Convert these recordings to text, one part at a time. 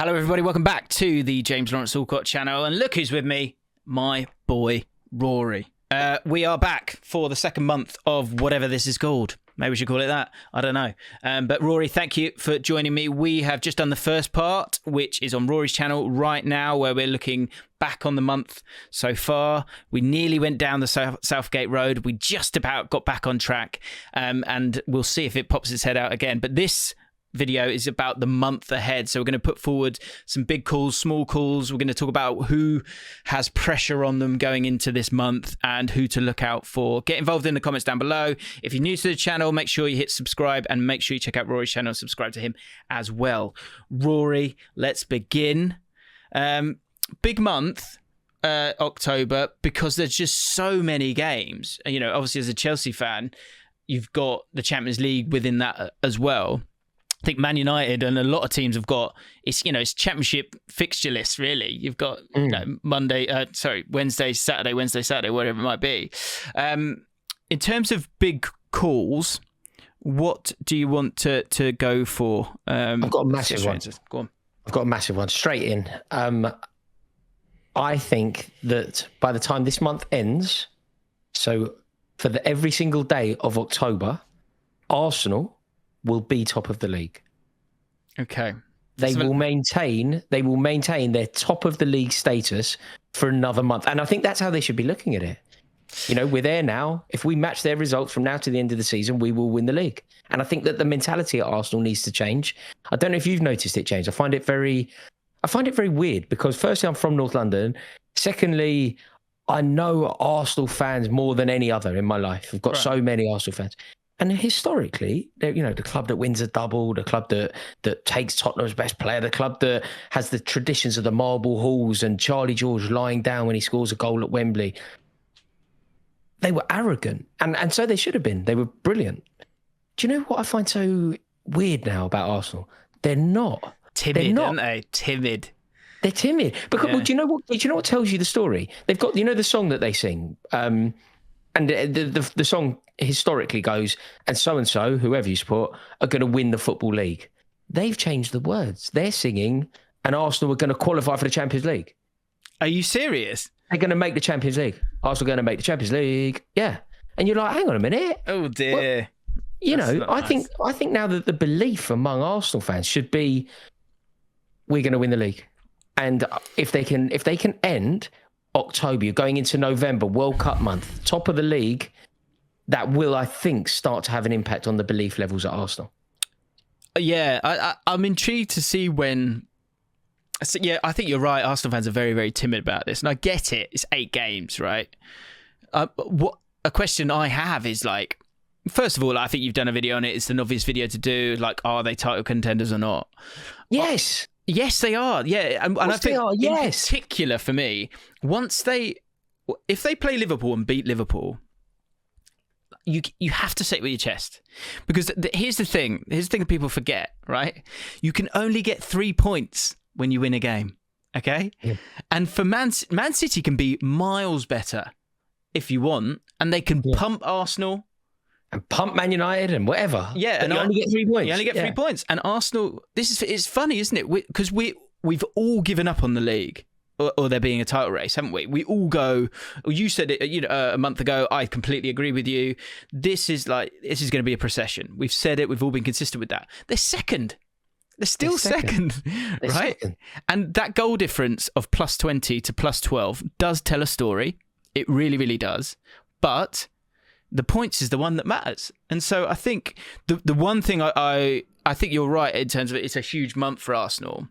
Hello, everybody. Welcome back to the James Lawrence Allcott channel. And look who's with me, my boy, Rory. We are back for the second month of whatever this is called. Maybe we should call it that. I don't know. But Rory, thank you for joining me. We have just done the first part, which is on Rory's channel right now, where we're looking back on the month so far. We nearly went down the Southgate road. We just about got back on track. And we'll see if it pops its head out again. But this video is about the month ahead. So we're going to put forward some big calls, small calls. We're going to talk about who has pressure on them going into this month and who to look out for. Get involved in the comments down below. If you're new to the channel, make sure you hit subscribe and make sure you check out Rory's channel and subscribe to him as well. Rory, let's begin. Big month, October, because there's just so many games. You know, obviously as a Chelsea fan, you've got the Champions League within that as well. I think Man United and a lot of teams have got it's championship fixture list. Really, you've got Wednesday, Saturday, whatever it might be. In terms of big calls, what do you want to go for? I've got a massive one. Go on. I've got a massive one straight in. I think that by the time this month ends, so for every single day of October, Arsenal will be top of the league. Okay. They will maintain their top of the league status for another month. And I think that's how they should be looking at it. You know, we're there now. If we match their results from now to the end of the season, we will win the league. And I think that the mentality at Arsenal needs to change. I don't know if you've noticed it, James. I find it very weird because firstly, I'm from North London. Secondly, I know Arsenal fans more than any other in my life. I've got so many Arsenal fans. And historically, the club that wins a double, the club that takes Tottenham's best player, the club that has the traditions of the marble halls and Charlie George lying down when he scores a goal at Wembley, they were arrogant. And so they should have been. They were brilliant. Do you know what I find so weird now about Arsenal? They're not. Timid, aren't they? Timid. They're timid. Because, well, do you know what tells you the story? They've got, the song that they sing, and the song historically goes, and so, whoever you support, are going to win the Football League. They've changed the words. They're singing, and Arsenal are going to qualify for the Champions League. Are you serious? They're going to make the Champions League. Arsenal are going to make the Champions League. Yeah. And you're like, hang on a minute. Oh, dear. Well, I think now that the belief among Arsenal fans should be, we're going to win the league. And if they can end October, you're going into November, World Cup month, top of the league, that will, I think, start to have an impact on the belief levels at Arsenal. Yeah, I'm intrigued to see when... So, yeah, I think you're right. Arsenal fans are very, very timid about this. And I get it. It's 8 games, right? What a question I have is, like, first of all, I think you've done a video on it. It's an obvious video to do. Like, are they title contenders or not? Yes. Yes, they are. Yeah, and I think in particular for me, if they play Liverpool and beat Liverpool, you have to say it with your chest, because here's the thing that people forget, right? You can only get 3 points when you win a game, okay? Yeah. And for Man City can be miles better if you want, and they can pump Arsenal. And pump Man United and whatever. Yeah, and you only get 3 points. You only get 3 points. And Arsenal, it's funny, isn't it? Because we've all given up on the league, or there being a title race, haven't we? We all go. You said it, a month ago. I completely agree with you. This is going to be a procession. We've said it. We've all been consistent with that. They're second. They're still second, right? Second. And that goal difference of plus 20 to plus 12 does tell a story. It really, really does. But the points is the one that matters. And so I think the one thing I think you're right in terms of it's a huge month for Arsenal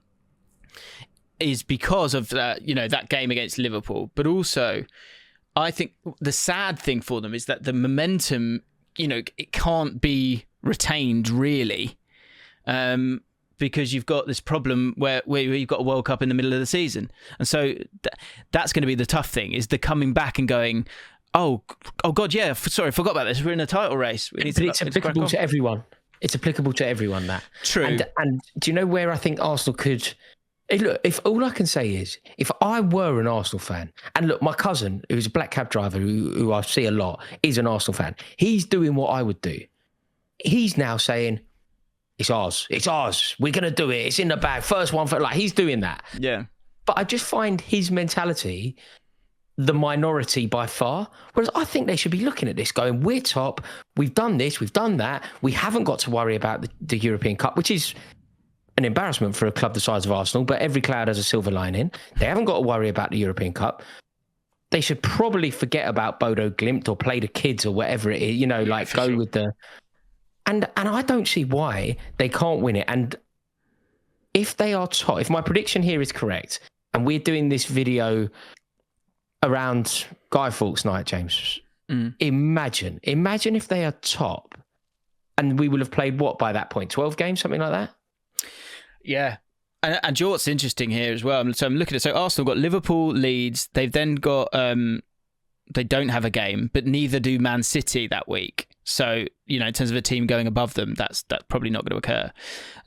is because of that, that game against Liverpool. But also, I think the sad thing for them is that the momentum, it can't be retained really, because you've got this problem where you've got a World Cup in the middle of the season. And so that's going to be the tough thing, is the coming back and going, oh God, yeah, sorry, forgot about this. We're in a title race. But it's applicable to everyone. It's applicable to everyone, that. True. And do you know where I think Arsenal could... Look, if all I can say is, if I were an Arsenal fan, and look, my cousin, who's a black cab driver, who I see a lot, is an Arsenal fan. He's doing what I would do. He's now saying, It's ours. It's ours. We're going to do it. It's in the bag. First one for, like, he's doing that. Yeah. But I just find his mentality the minority by far. Whereas I think they should be looking at this going, we're top. We've done this. We've done that. We haven't got to worry about the European Cup, which is an embarrassment for a club the size of Arsenal, but every cloud has a silver lining. They haven't got to worry about the European Cup. They should probably forget about Bodo Glimt or play the kids or whatever it is, go with the... And I don't see why they can't win it. And if they are top, if my prediction here is correct, and we're doing this video around Guy Fawkes night, James, imagine if they are top and we will have played what by that point? 12 games, something like that? Yeah. And you know what's interesting here as well? So I'm looking at, so Arsenal got Liverpool, Leeds. They've then got, they don't have a game, but neither do Man City that week. So, in terms of a team going above them, that's probably not going to occur.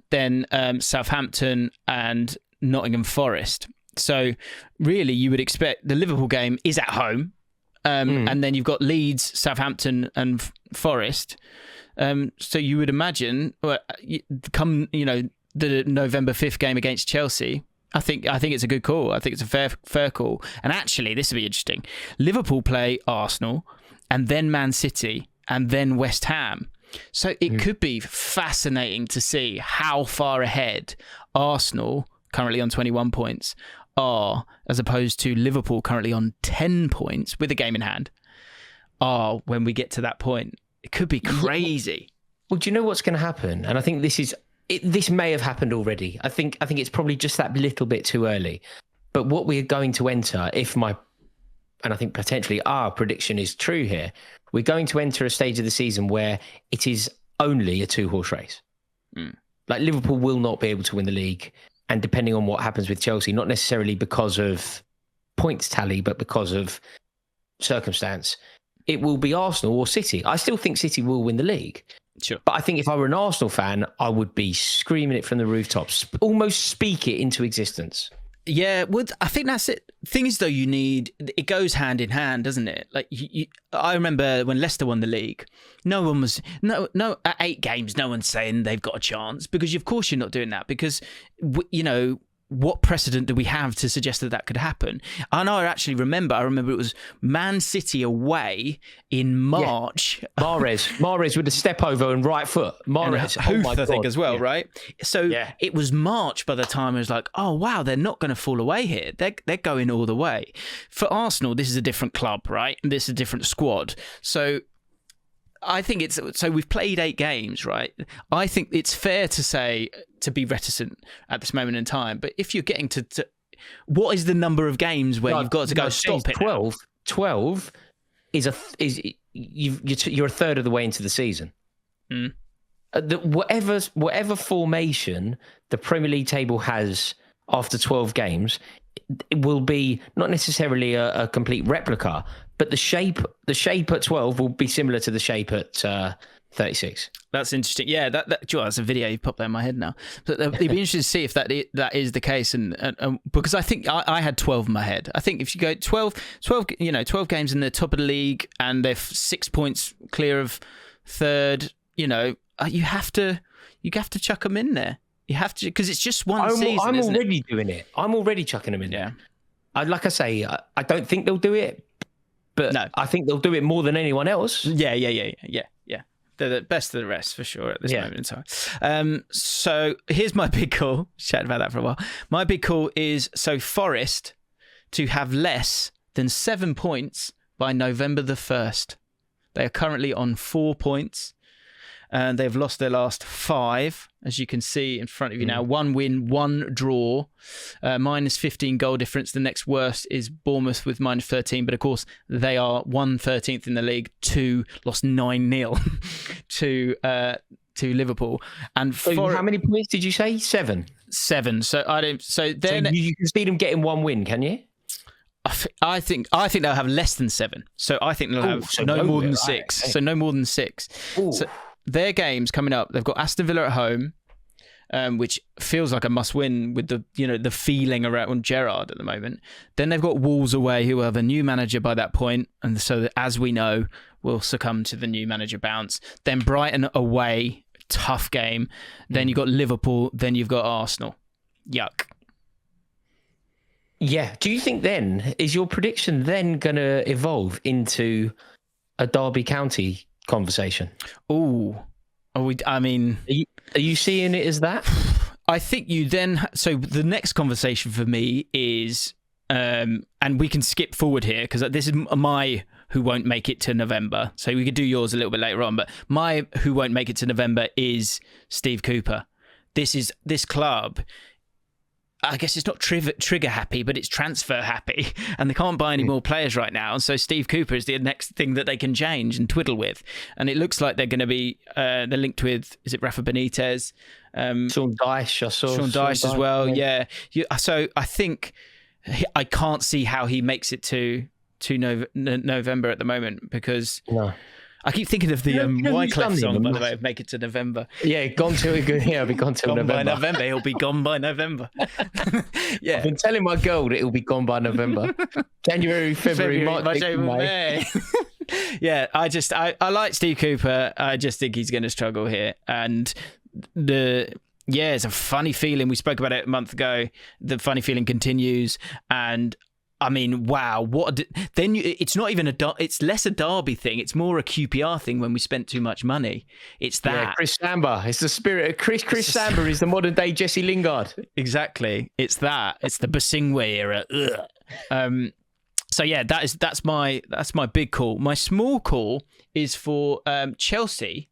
Then Southampton and Nottingham Forest. So really you would expect the Liverpool game is at home. And then you've got Leeds, Southampton and Forest. So you would imagine the November 5th game against Chelsea, I think it's a good call. I think it's a fair call. And actually, this will be interesting. Liverpool play Arsenal and then Man City and then West Ham. So it could be fascinating to see how far ahead Arsenal, currently on 21 points, are, as opposed to Liverpool, currently on 10 points with a game in hand, are when we get to that point. It could be crazy. Well, do you know what's going to happen? And I think this may have happened already. I think it's probably just that little bit too early. But what we are going to enter, and I think potentially our prediction is true here, we're going to enter a stage of the season where it is only a two-horse race. Like Liverpool will not be able to win the league. And depending on what happens with Chelsea, not necessarily because of points tally, but because of circumstance, it will be Arsenal or City. I still think City will win the league. Sure. But I think if I were an Arsenal fan, I would be screaming it from the rooftops, almost speak it into existence. Yeah, I think that's it. Thing is, though, it goes hand in hand, doesn't it? Like, I remember when Leicester won the league, at 8 games, no one's saying they've got a chance, because of course you're not doing that, because, what precedent do we have to suggest that could happen? And I remember it was Man City away in March. Yeah. Mahrez with a step over and right foot. Mahrez, I think as well, right? So it was March by the time it was like, oh wow, they're not going to fall away here. They're going all the way. For Arsenal, this is a different club, right? And this is a different squad. So I think so we've played 8 games, right? I think it's fair to be reticent at this moment in time. But if you're getting to what is the number of games where you've got to go stop it? 12 you're a third of the way into the season. Whatever formation the Premier League table has after 12 games, it will be not necessarily a complete replica, but the shape at 12 will be similar to the shape at 36. That's interesting. Yeah, that's a video you popped there in my head now. But it'd be interesting to see if that is the case, and because I think I had 12 in my head. I think if you go 12 games in the top of the league and they're 6 points clear of third, you have to chuck them in there. You have to, because it's just one season. I'm already doing it. I'm already chucking them in there. Like I say, I don't think they'll do it, but no. I think they'll do it more than anyone else. Yeah. They're the best of the rest for sure at this moment in time. So here's my big call. Chatted about that for a while. My big call is Forest to have less than 7 points by November the 1st. They are currently on 4 points. And they've lost their last 5, as you can see in front of you now. 1 win, 1 draw, minus 15 goal difference. The next worst is Bournemouth with minus 13. But of course, they are 13th in the league. 2 lost 9-0 to Liverpool. And how many points did you say? 7. 7. So then you can see them getting 1 win, can you? I think they'll have less than 7. So I think they'll have no more than 6. Right, okay. So no more than 6. Ooh. So their games coming up, they've got Aston Villa at home, which feels like a must-win with the feeling around Gerrard at the moment. Then they've got Wolves away, who will have a new manager by that point, and so as we know, will succumb to the new manager bounce. Then Brighton away tough game. Then you've got Liverpool. Then you've got Arsenal. Yuck. Yeah. Do you think then, is your prediction then going to evolve into a Derby County conversation? Ooh. I mean... Are you seeing it as that? I think you then... So the next conversation for me is... and we can skip forward here because this is my who won't make it to November. So we could do yours a little bit later on. But my who won't make it to November is Steve Cooper. This club... I guess it's not trigger happy, but it's transfer happy, and they can't buy any more players right now. So Steve Cooper is the next thing that they can change and twiddle with. And it looks like they're going to be they're linked with, is it Rafa Benitez? Sean Dyche, I saw. Sean Dyche as well, yeah. So I think I can't see how he makes it to November at the moment because. No. I keep thinking of the Wyclef song, by the way, of Make It to November. Yeah, gone till he'll be gone till November. By November, he'll be gone by November. Yeah. I've been telling my girl that it'll be gone by November. January, February, March, April, May. Yeah, I like Steve Cooper. I just think he's going to struggle here. And it's a funny feeling. We spoke about it a month ago. The funny feeling continues. And I mean, wow! It's not even it's less a Derby thing. It's more a QPR thing when we spent too much money. It's that. Yeah, Chris Samba. It's the spirit of Chris Samba is the modern day Jesse Lingard. Exactly. It's that. It's the Basingwe era. So yeah, that's my big call. My small call is for Chelsea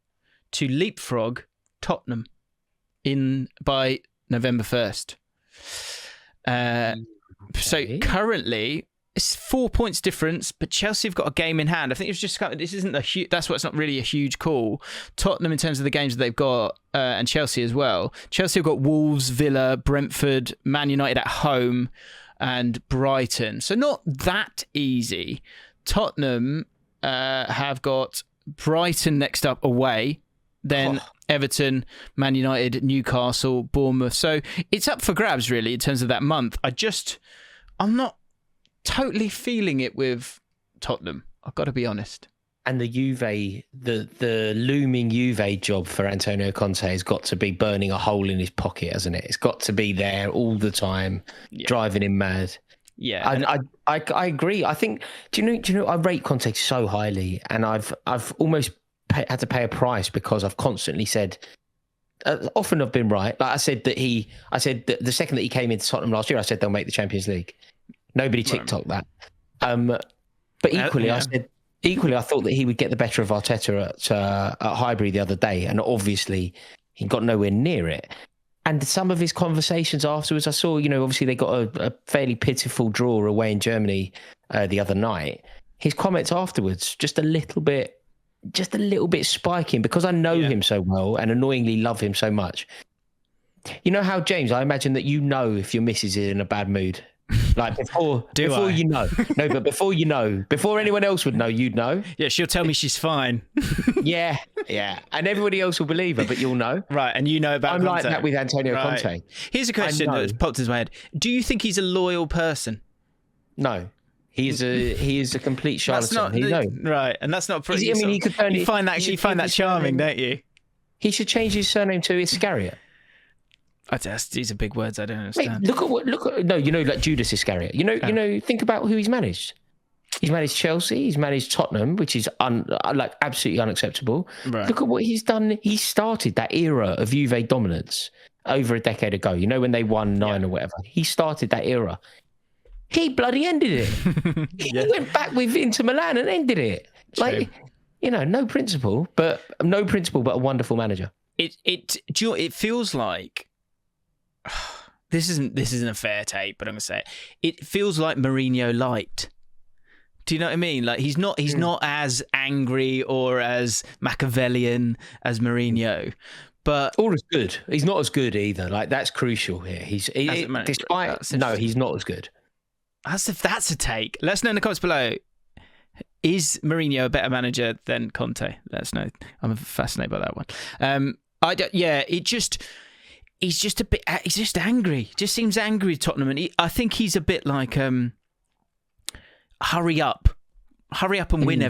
to leapfrog Tottenham by November 1st. So currently it's 4 points difference, but Chelsea have got a game in hand. I think it's just this isn't that's why it's not really a huge call. Tottenham in terms of the games that they've got, and Chelsea as well. Chelsea have got Wolves, Villa, Brentford, Man United at home, and Brighton. So not that easy. Tottenham have got Brighton next up away, then Everton, Man United, Newcastle, Bournemouth. So it's up for grabs, really, in terms of that month. I'm not totally feeling it with Tottenham. I've got to be honest. And the Juve, the looming Juve job for Antonio Conte has got to be burning a hole in his pocket, hasn't it? It's got to be there all the time, driving him mad. Yeah, I agree. I think. Do you know? I rate Conte so highly, and I've almost had to pay a price because I've constantly said. Often I've been right. Like I said that the second that he came into Tottenham last year, I said they'll make the Champions League. Nobody TikToked that. But equally, I thought that he would get the better of Arteta at Highbury the other day, and obviously he got nowhere near it. And some of his conversations afterwards, I saw, obviously they got a fairly pitiful draw away in Germany the other night. His comments afterwards, just a little bit spiking because I know him so well and annoyingly love him so much. You know how, James, I imagine that if your missus is in a bad mood. Like before you know. No, but before you know, before anyone else would know, you'd know. Yeah, she'll tell me she's fine. Yeah. And everybody else will believe her, but you'll know. Right, and you know about I'm Conte. like that with Antonio Conte. Here's a question that popped into my head. Do you think he's a loyal person? No. He is a complete charlatan. Right, and that's not pretty. You find that charming, don't you? He should change his surname to Iscariot. These are big words I don't understand. Mate, like Judas Iscariot. Think about who he's managed. He's managed Chelsea. He's managed Tottenham, which is absolutely unacceptable. Right. Look at what he's done. He started that era of Juve dominance over a decade ago. When they won 9 or whatever. He started that era. He bloody ended it. He went back with Inter Milan and ended it. True. No principle, but a wonderful manager. It feels like this isn't a fair take, but I'm gonna say it. It feels like Mourinho light. Do you know what I mean? Like he's not as angry or as Machiavellian as Mourinho, but or as good. He's not as good either. Like that's crucial here. He's not as good. That's a take. Let us know in the comments below. Is Mourinho a better manager than Conte? Let us know. I'm fascinated by that one. He's just a bit. He's just angry. Just seems angry with Tottenham, and I think he's a bit like hurry up and win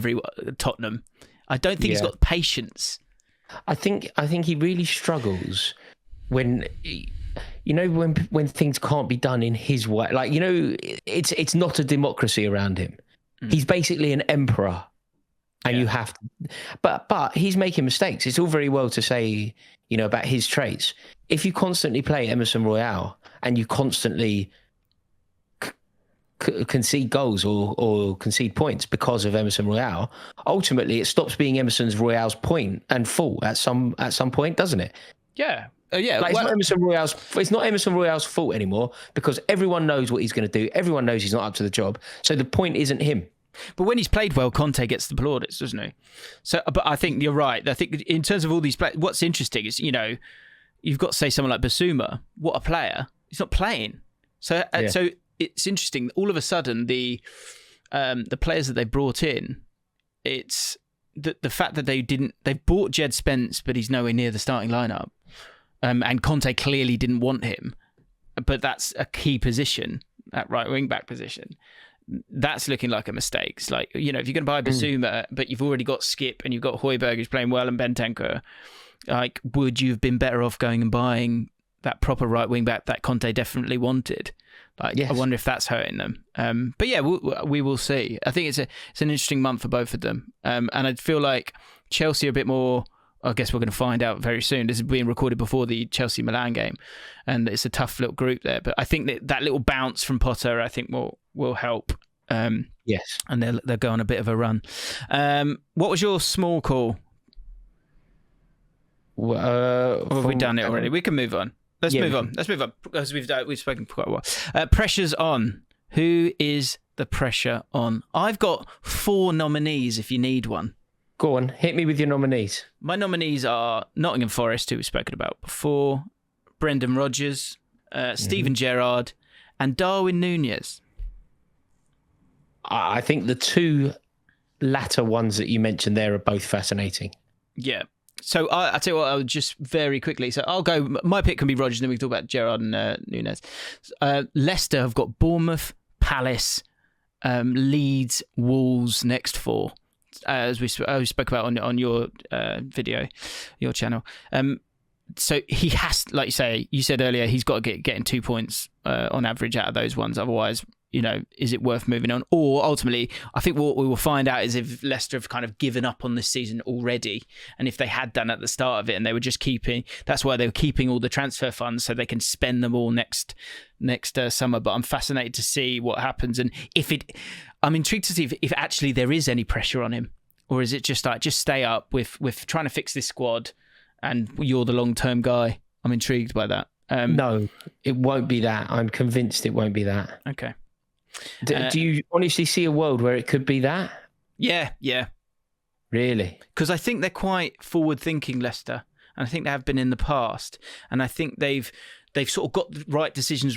Tottenham. I don't think he's got patience. I think he really struggles when when things can't be done in his way. Like, it's not a democracy around him. He's basically an emperor, and you have to. But he's making mistakes. It's all very well to say, about his traits. If you constantly play Emerson Royale and you constantly concede goals or concede points because of Emerson Royale, ultimately it stops being Emerson's Royale's point and fault at some point, doesn't it? Yeah. Yeah. Like, it's not Emerson Royale's fault anymore, because everyone knows what he's going to do. Everyone knows he's not up to the job. So the point isn't him. But when he's played well, Conte gets the plaudits, doesn't he? So, but I think you're right. I think in terms of all these players, what's interesting is, you've got to say someone like Basuma. What a player! He's not playing. So it's interesting. All of a sudden, the players that they brought in, it's the fact that they bought Jed Spence, but he's nowhere near the starting lineup. And Conte clearly didn't want him, but that's a key position, that right wing back position. That's looking like a mistake. It's like, if you're going to buy Basuma, but you've already got Skip and you've got Højbjerg who's playing well and Bentancur, like, would you have been better off going and buying that proper right wing back that Conte definitely wanted? Like, yes. I wonder if that's hurting them. But yeah, we will see. I think it's an interesting month for both of them. And I feel like Chelsea are a bit more. I guess we're going to find out very soon. This is being recorded before the Chelsea-Milan game, and it's a tough little group there. But I think that little bounce from Potter, I think, will help. Yes, and they'll go on a bit of a run. What was your small call? Or have we done it already? We can move on. Let's move on because we've spoken for quite a while. Pressure's on. Who is the pressure on? I've got 4 nominees. If you need one. Go on, hit me with your nominees. My nominees are Nottingham Forest, who we've spoken about before, Brendan Rodgers, Steven Gerrard, and Darwin Nunez. I think the 2 latter ones that you mentioned there are both fascinating. Yeah. So I'll tell you what, I'll just very quickly. So I'll go, my pick can be Rodgers, and then we can talk about Gerrard and Nunez. Leicester have got Bournemouth, Palace, Leeds, Wolves next 4. As we spoke about on your video, your channel. So he has, like you said earlier, he's got to getting 2 points on average out of those ones. Otherwise, is it worth moving on? Or ultimately, I think what we will find out is if Leicester have kind of given up on this season already, and if they had done at the start of it, and they were just that's why they were keeping all the transfer funds so they can spend them all next summer. But I'm fascinated to see what happens, and I'm intrigued to see if actually there is any pressure on him, or is it just like, just stay up with trying to fix this squad, and you're the long-term guy. I'm intrigued by that. No, it won't be that. I'm convinced it won't be that. Okay. Do you honestly see a world where it could be that? Yeah. Really? Because I think they're quite forward-thinking, Leicester, and I think they have been in the past, and I think they've sort of got the right decisions,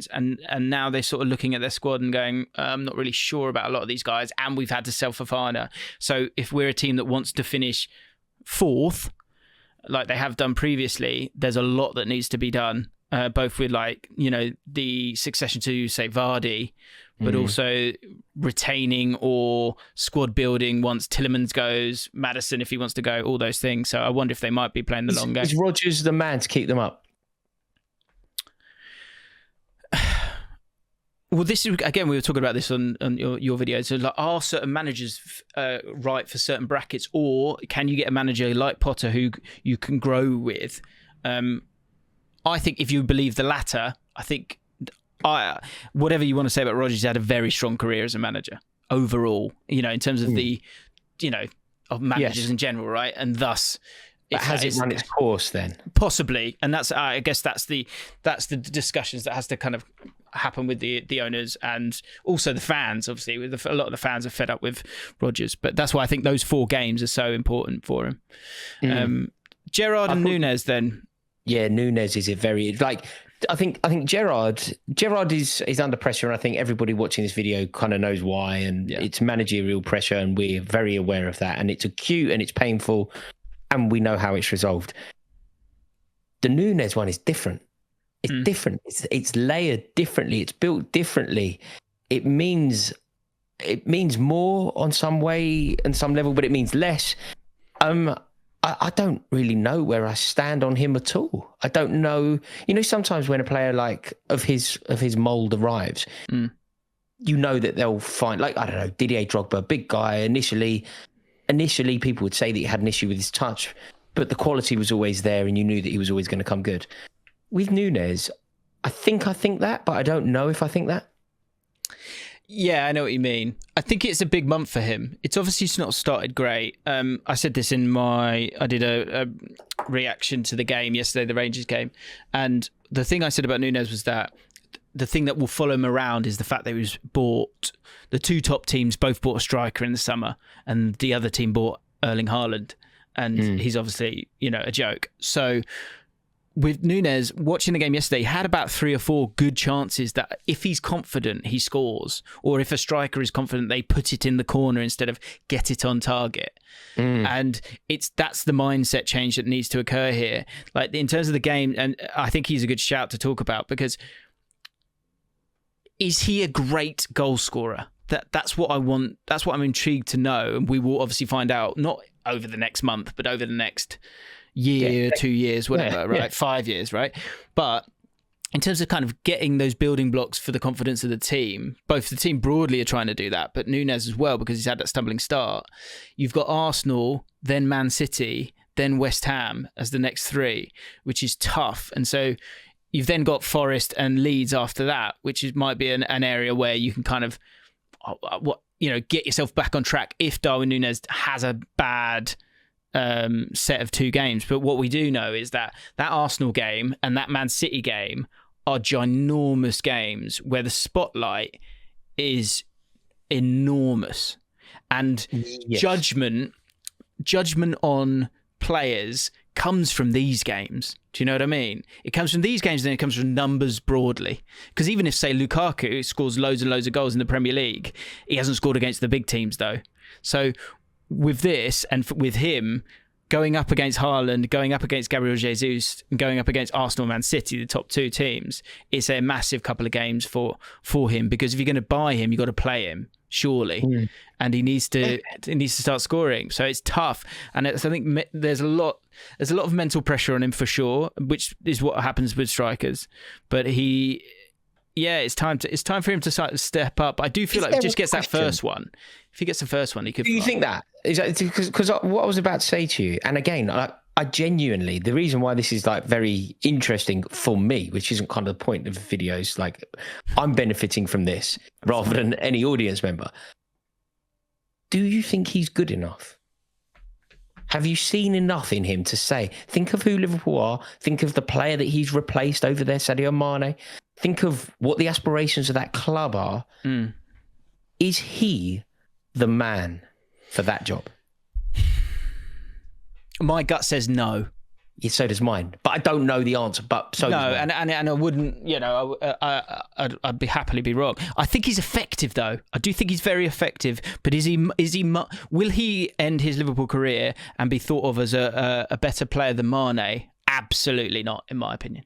and now they're sort of looking at their squad and going, I'm not really sure about a lot of these guys, and we've had to sell Fofana. So if we're a team that wants to finish 4th, like they have done previously, there's a lot that needs to be done. Both with the succession to, say, Vardy, but also retaining or squad building once Tielemans goes, Maddison if he wants to go, all those things. So I wonder if they might be playing the long game. Is Rodgers the man to keep them up? Well, this is, again, we were talking about this on your video. So, like, are certain managers right for certain brackets, or can you get a manager like Potter who you can grow with? I think if you believe the latter, I think whatever you want to say about Rodgers, he's had a very strong career as a manager overall, in terms of of managers in general, right? And thus, has it run its course then? Possibly. And that's, I guess that's the discussions that has to kind of happen with the owners and also the fans. Obviously, a lot of the fans are fed up with Rodgers, but that's why I think those 4 games are so important for him. Gerrard and Nunez then. Yeah, Nunez is a very, I think Gerrard is under pressure, and I think everybody watching this video kind of knows why, and it's managerial pressure, and we're very aware of that, and it's acute and it's painful, and we know how it's resolved. The Nunez one is different. It's different. It's layered differently. It's built differently. It means more on some way and some level, but it means less. I don't really know where I stand on him at all. I don't know. Sometimes when a player like of his mould arrives, you know that they'll find, like, I don't know, Didier Drogba, big guy. Initially, people would say that he had an issue with his touch, but the quality was always there, and you knew that he was always going to come good. With Nunez, I think that, but I don't know if I think that. Yeah, I know what you mean. I think it's a big month for him. It's obviously not started great. I said this I did a reaction to the game yesterday, the Rangers game. And the thing I said about Nunez was that the thing that will follow him around is the fact that he was bought. The two top teams both bought a striker in the summer, and the other team bought Erling Haaland. And he's obviously, a joke. So with Nunez, watching the game yesterday, he had about 3 or 4 good chances that if he's confident, he scores. Or if a striker is confident, they put it in the corner instead of get it on target. And that's the mindset change that needs to occur here. Like, in terms of the game, and I think he's a good shout to talk about, because is he a great goal scorer? That's what I want. That's what I'm intrigued to know. And we will obviously find out, not over the next month, but over the next year, 2 years, whatever, right? Yeah. 5 years, right? But in terms of kind of getting those building blocks for the confidence of the team, both the team broadly are trying to do that, but Nunez as well, because he's had that stumbling start. You've got Arsenal, then Man City, then West Ham as the next 3, which is tough. And so you've then got Forest and Leeds after that, which might be an area where you can kind of, get yourself back on track if Darwin Nunez has a bad set of 2 games. But what we do know is that Arsenal game and that Man City game are ginormous games where the spotlight is enormous, and judgment on players comes from these games. Do you know what I mean? It comes from these games, and then it comes from numbers broadly. Because even if, say, Lukaku scores loads and loads of goals in the Premier League, he hasn't scored against the big teams, though. So with this, and with him going up against Haaland, going up against Gabriel Jesus, and going up against Arsenal and Man City, the top 2 teams, it's a massive couple of games for him. Because if you're going to buy him, you've got to play him, surely. And he needs to start scoring. So it's tough. And I think there's a lot of mental pressure on him for sure, which is what happens with strikers. But it's time for him to step up. I do feel like if he just gets that first one. If he gets the first one, he could. Do you think that? Because what I was about to say to you, and again, I genuinely, the reason why this is like very interesting for me, which isn't kind of the point of the videos, like I'm benefiting from this rather than any audience member. Do you think he's good enough? Have you seen enough in him to say, think of who Liverpool are, think of the player that he's replaced over there, Sadio Mane, think of what the aspirations of that club are. Is he the man for that job? My gut says no. Yeah, so does mine, but I don't know the answer. But so no, and I wouldn't, I'd be happily be wrong. I think he's effective, though. I do think he's very effective. But will he end his Liverpool career and be thought of as a better player than Mane? Absolutely not, in my opinion.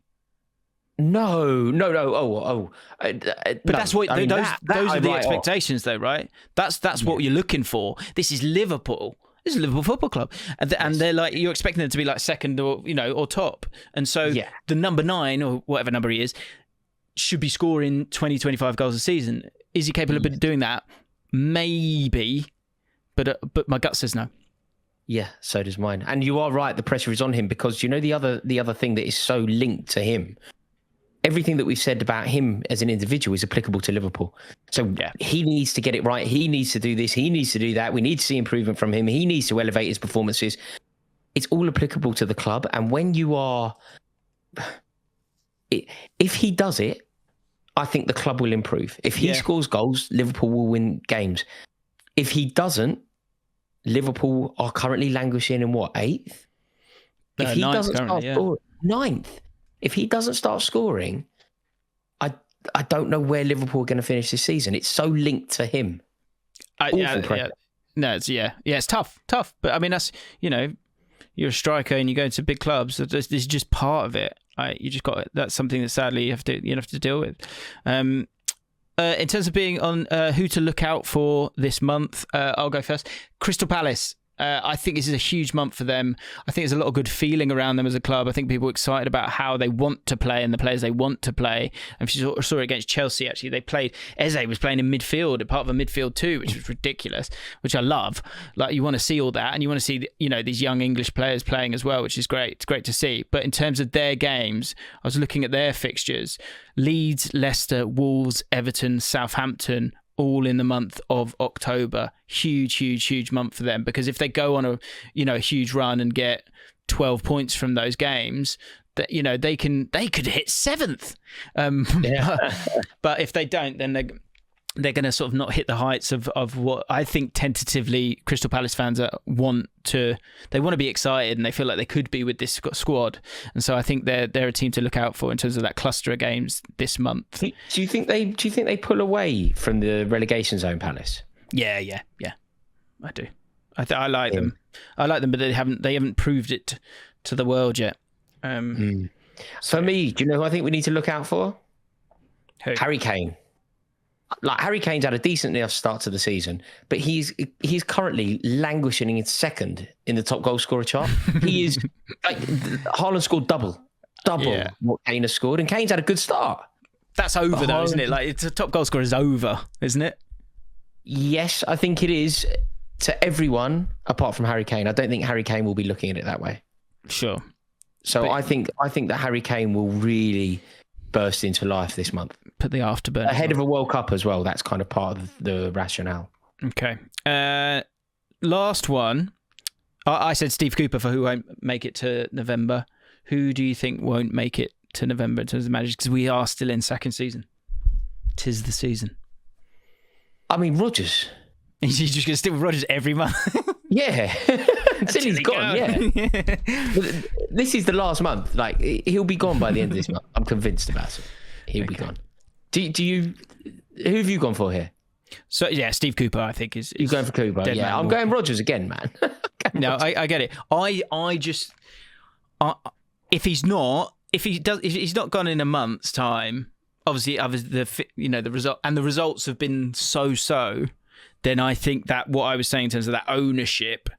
No. But that's what those are the expectations, though, right? That's what you're looking for. This is Liverpool. This is a Liverpool Football Club. And they're like, you're expecting them to be like second or top. And so the number 9 or whatever number he is should be scoring 20, 25 goals a season. Is he capable of doing that? Maybe. But my gut says no. Yeah, so does mine. And you are right. The pressure is on him because the other thing that is so linked to him, everything that we've said about him as an individual is applicable to Liverpool. So he needs to get it right. He needs to do this. He needs to do that. We need to see improvement from him. He needs to elevate his performances. It's all applicable to the club. And when you are... If he does it, I think the club will improve. If he scores goals, Liverpool will win games. If he doesn't, Liverpool are currently languishing in 8th? If he doesn't start scoring, 9th. If he doesn't start scoring, I don't know where Liverpool are going to finish this season. It's so linked to him. It's tough. But I mean, that's, you're a striker and you go into big clubs. This is just part of it. You just that's something that sadly you have to deal with. In terms of being on who to look out for this month, I'll go first. Crystal Palace. I think this is a huge month for them. I think there's a lot of good feeling around them as a club. I think people are excited about how they want to play and the players they want to play. And if you saw it against Chelsea, actually, Eze was playing in midfield, part of a midfield too, which was ridiculous, which I love. Like, you want to see all that, and you want to see, these young English players playing as well, which is great. It's great to see. But in terms of their games, I was looking at their fixtures: Leeds, Leicester, Wolves, Everton, Southampton, all in the month of October. Huge month for them, because if they go on a huge run and get 12 points from those games, that they could hit 7th. But if they don't, then they're going to sort of not hit the heights of what I think tentatively Crystal Palace fans want to be excited, and they feel like they could be with this squad. And so I think they're a team to look out for in terms of that cluster of games this month. Do you think they pull away from the relegation zone, Palace? Yeah. I do. I like them. I like them, but they haven't proved it to the world yet. For me, do you know who I think we need to look out for? Who? Harry Kane. Like, Harry Kane's had a decent enough start to the season, but he's currently languishing in second in the top goal scorer chart. He is like, Haaland scored double what Kane has scored, and Kane's had a good start. That's over though, isn't it? Like, it's a top goal scorer is over, isn't it? Yes, I think it is to everyone apart from Harry Kane. I don't think Harry Kane will be looking at it that way. Sure. So I think that Harry Kane will really burst into life this month. Put the afterburn ahead of a World Cup as well. That's kind of part of the rationale. Okay. Last one. I said Steve Cooper for who won't make it to November. Who do you think won't make it to November in terms of managers? Because we are still in second season. 'Tis the season. I mean, Rodgers. You're just going to stick with Rodgers every month? Yeah. Until he's gone, yeah. But this is the last month. Like, he'll be gone by the end of this month. I'm convinced about it. He'll be gone. Do you... Who have you gone for here? So, yeah, Steve Cooper, I think, is You're going for Cooper? Yeah, I'm going Rodgers again, man. No, I get it. I just... if he's not gone in a month's time, obviously, the result and the results have been so. Then I think that what I was saying in terms of that ownership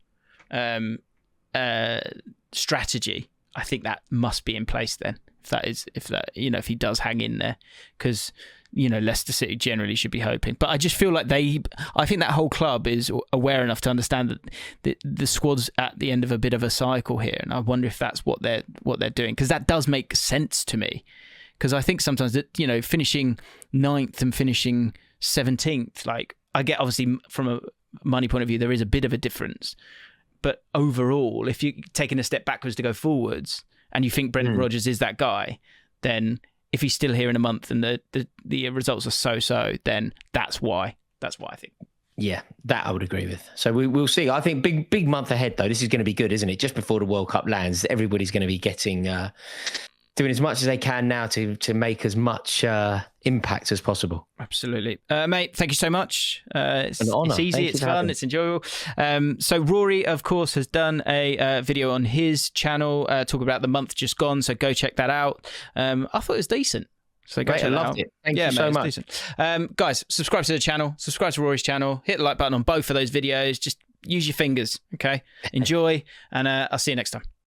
strategy, I think that must be in place then. If he does hang in there, because Leicester City generally should be hoping. But I just feel like I think that whole club is aware enough to understand that the squad's at the end of a bit of a cycle here, and I wonder if that's what they're doing, because that does make sense to me. Because I think sometimes that finishing 9th and finishing 17th, like, I get, obviously from a money point of view, there is a bit of a difference, but overall, if you're taking a step backwards to go forwards, and you think Brendan Rodgers is that guy, then if he's still here in a month and the results are so, then that's why I think. Yeah, that I would agree with. So we'll see. I think big month ahead though. This is going to be good, isn't it? Just before the World Cup lands, everybody's going to be getting doing as much as they can now to make as much impact as possible. Absolutely. Mate, thank you so much. It's an honour. It's easy, it's fun, it's enjoyable. So Rory, of course, has done a video on his channel talking about the month just gone, so go check that out. I thought it was decent. So go check that out. It. Thank you so much. Guys, subscribe to the channel, subscribe to Rory's channel, hit the like button on both of those videos. Just use your fingers, okay? Enjoy, and I'll see you next time.